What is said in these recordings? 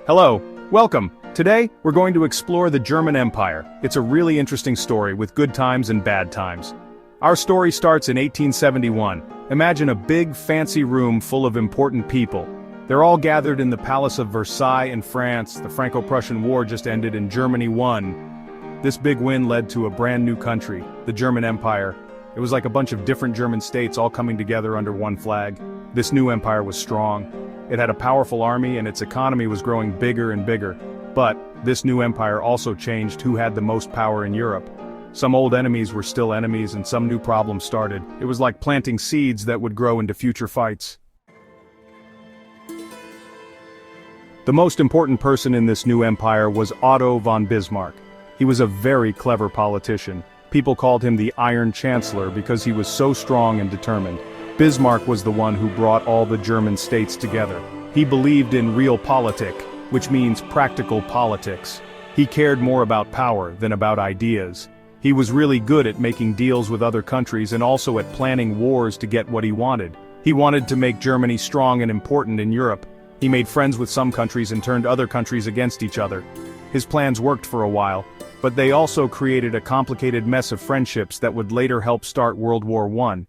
Hello, welcome. Today, we're going to explore the German Empire. It's a really interesting story with good times and bad times. Our story starts in 1871. Imagine a big, fancy room full of important people. They're all gathered in the Palace of Versailles in France. The Franco-Prussian War just ended and Germany won. This big win led to a brand new country, the German Empire. It was like a bunch of different German states all coming together under one flag. This new empire was strong. It had a powerful army and its economy was growing bigger and bigger. But this new empire also changed who had the most power in Europe. Some old enemies were still enemies and some new problems started. It was like planting seeds that would grow into future fights. The most important person in this new empire was Otto von Bismarck. He was a very clever politician. People called him the Iron Chancellor because he was so strong and determined. Bismarck was the one who brought all the German states together. He believed in realpolitik, which means practical politics. He cared more about power than about ideas. He was really good at making deals with other countries and also at planning wars to get what he wanted. He wanted to make Germany strong and important in Europe. He made friends with some countries and turned other countries against each other. His plans worked for a while, but they also created a complicated mess of friendships that would later help start World War I.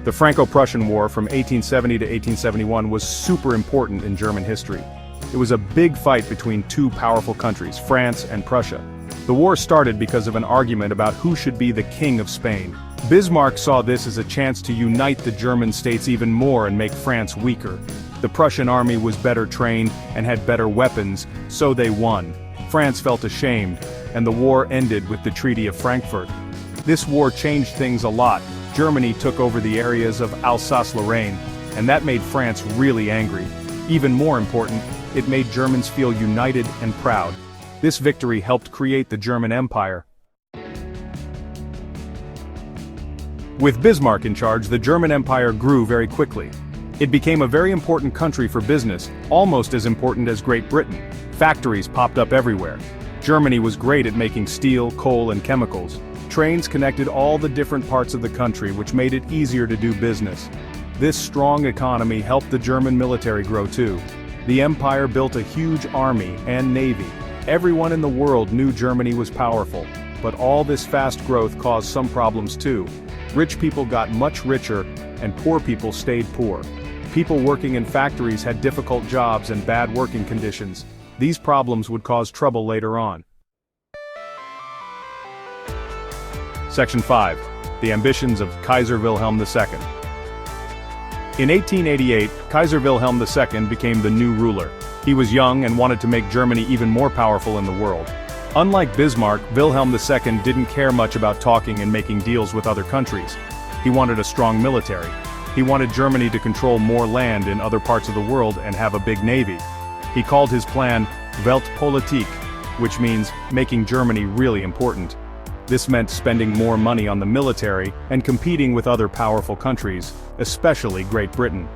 The Franco-Prussian War from 1870 to 1871 was super important in German history. It was a big fight between two powerful countries, France and Prussia. The war started because of an argument about who should be the king of Spain. Bismarck saw this as a chance to unite the German states even more and make France weaker. The Prussian army was better trained and had better weapons, so they won. France felt ashamed, and the war ended with the Treaty of Frankfurt. This war changed things a lot. Germany took over the areas of Alsace-Lorraine, and that made France really angry. Even more important, it made Germans feel united and proud. This victory helped create the German Empire. With Bismarck in charge, the German Empire grew very quickly. It became a very important country for business, almost as important as Great Britain. Factories popped up everywhere. Germany was great at making steel, coal, and chemicals. Trains connected all the different parts of the country, which made it easier to do business. This strong economy helped the German military grow too. The empire built a huge army and navy. Everyone in the world knew Germany was powerful, but all this fast growth caused some problems too. Rich people got much richer, and poor people stayed poor. People working in factories had difficult jobs and bad working conditions. These problems would cause trouble later on. Section 5. The ambitions of Kaiser Wilhelm II. In 1888, Kaiser Wilhelm II became the new ruler. He was young and wanted to make Germany even more powerful in the world. Unlike Bismarck, Wilhelm II didn't care much about talking and making deals with other countries. He wanted a strong military. He wanted Germany to control more land in other parts of the world and have a big navy. He called his plan Weltpolitik, which means making Germany really important. This meant spending more money on the military and competing with other powerful countries, especially Great Britain.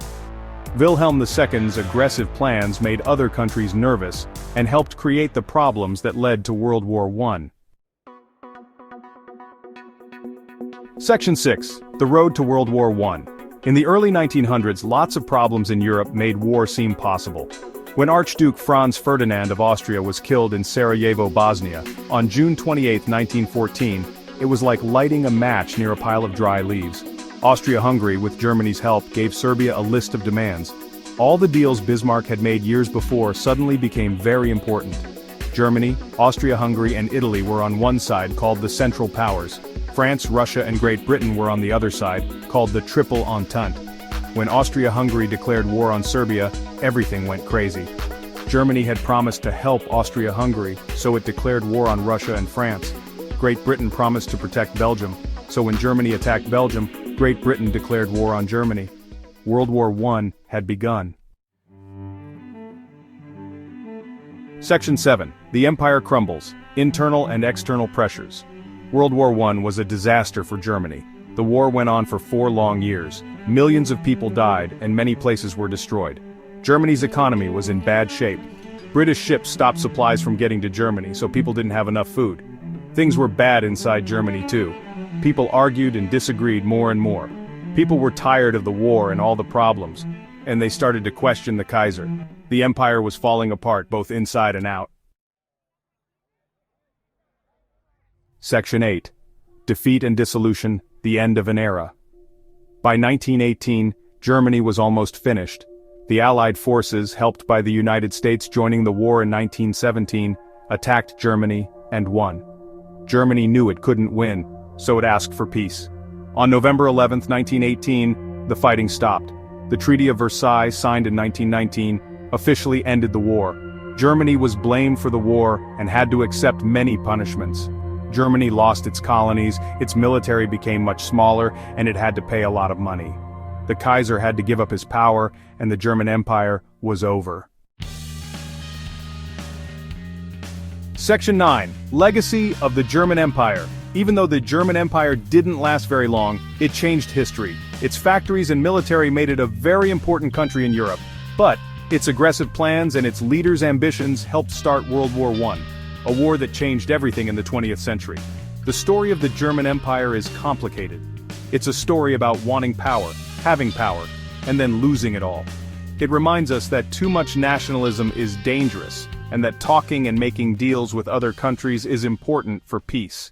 Wilhelm II's aggressive plans made other countries nervous and helped create the problems that led to World War I. Section 6. The Road to World War I. In the early 1900s, lots of problems in Europe made war seem possible. When Archduke Franz Ferdinand of Austria was killed in Sarajevo, Bosnia, on June 28, 1914, it was like lighting a match near a pile of dry leaves. Austria-Hungary, with Germany's help, gave Serbia a list of demands. All the deals Bismarck had made years before suddenly became very important. Germany, Austria-Hungary, and Italy were on one side, called the Central Powers. France, Russia, and Great Britain were on the other side, called the Triple Entente. When Austria-Hungary declared war on Serbia, everything went crazy. Germany had promised to help Austria-Hungary, so it declared war on Russia and France. Great Britain promised to protect Belgium, so when Germany attacked Belgium, Great Britain declared war on Germany. World War I had begun. Section 7. The Empire crumbles. Internal and external pressures. World War I was a disaster for Germany. The war went on for 4 long years. Millions of people died, and many places were destroyed. Germany's economy was in bad shape. British ships stopped supplies from getting to Germany, so people didn't have enough food. Things were bad inside Germany too. People argued and disagreed more and more. People were tired of the war and all the problems. and they started to question the Kaiser. The empire was falling apart both inside and out. Section 8. Defeat and dissolution, the end of an era. By 1918, Germany was almost finished. The Allied forces, helped by the United States joining the war in 1917, attacked Germany and won. Germany knew it couldn't win, so it asked for peace. On November 11, 1918, the fighting stopped. The Treaty of Versailles, signed in 1919, officially ended the war. Germany was blamed for the war and had to accept many punishments. Germany lost its colonies, its military became much smaller, and it had to pay a lot of money. The Kaiser had to give up his power, and the German Empire was over. Section 9. Legacy of the German Empire. Even though the German Empire didn't last very long, it changed history. Its factories and military made it a very important country in Europe. But its aggressive plans and its leaders' ambitions helped start World War I, a war that changed everything in the 20th century. The story of the German Empire is complicated. It's a story about wanting power, having power, and then losing it all. It reminds us that too much nationalism is dangerous, and that talking and making deals with other countries is important for peace.